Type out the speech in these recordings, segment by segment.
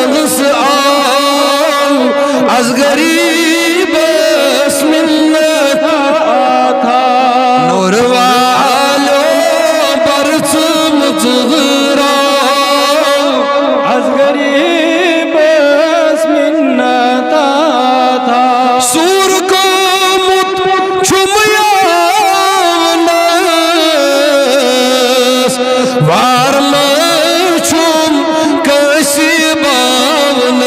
फटनस आओ आज गरीबस मिन्नत था नूर वालो बरस मुजरा आज गरीबस मिन्नत था सूर को मुत छुमयावनस वार छुम कैसी बावनस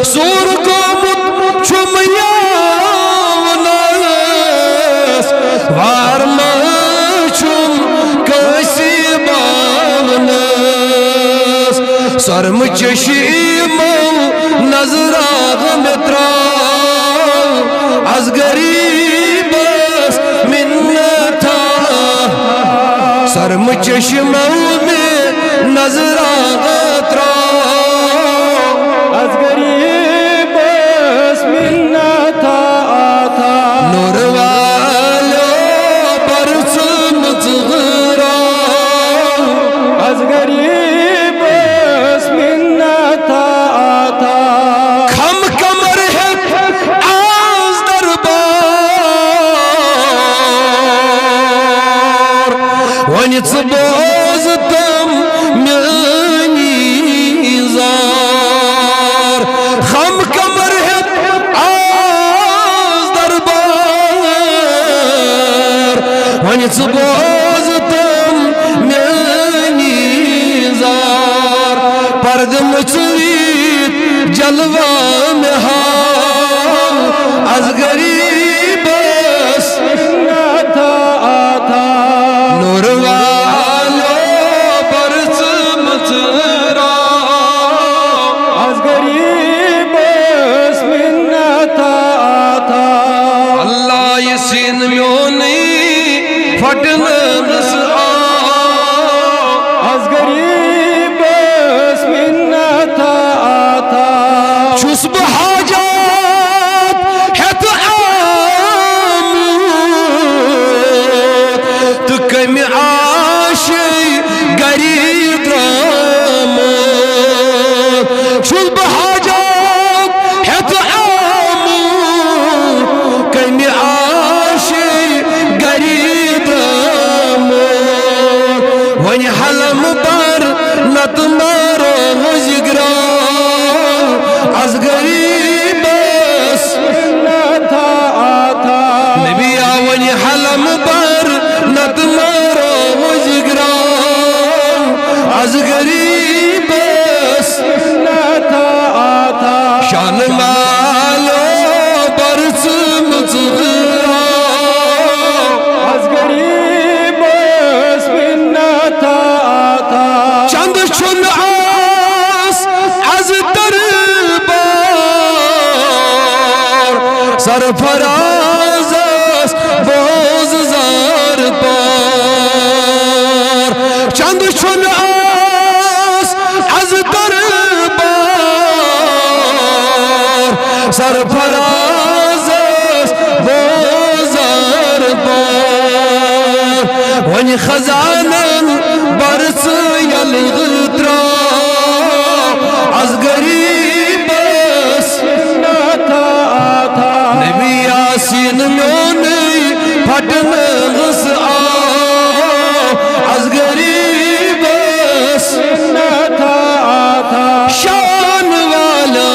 सूर को मुत छुमयावनस वार छुम कैसी बावनस सरम चशीमो नजराग में त्राव आज गरीबस मिन्नत था सरम चश्मो में नजराग त्राव आज गरीबस मिन्नत था नूर वालो बरस मुजरा आज गरीबस मिन्नत था खम कमर है आज दरबार वनिच बोज तम म्यानी जार खम कमर है आज दरबार वनिच बोज तम म्यानी जार पर्द मुचवीत जलवा में हाल आज गरीबस मिन्नत था नूर वालो बरस मुजरा आज गरीबस मिन्नत था अल्लाह ये सीन में नहीं फटनस आओ आज गरीबस मिन्नत था छुस बहाजात है तो आमूद तो कमी आशे गरीब रामोद छुस बहाजात है तो आमूद कमी आशे गरीब रामोद वही हलम पर नत मारो जिगरा आज गरीबस मिन्नत था नबी आवनी हलम पर नत मारो जिगरा आज गरीबस मिन्नत था शान मालो बरस मुजरा आज गरीबस मिन्नत था चंद चुन आस आज दरबार सरफराज बोझ जार पार चंद चुन आस आज दरबार सरफराज बोझ जार पार वनी खजानन बरस यल गुत्रा आज गरीबस मिन्नत था नबी यासीन में नहीं फटनस आओ आज गरीबस मिन्नत था शान वाला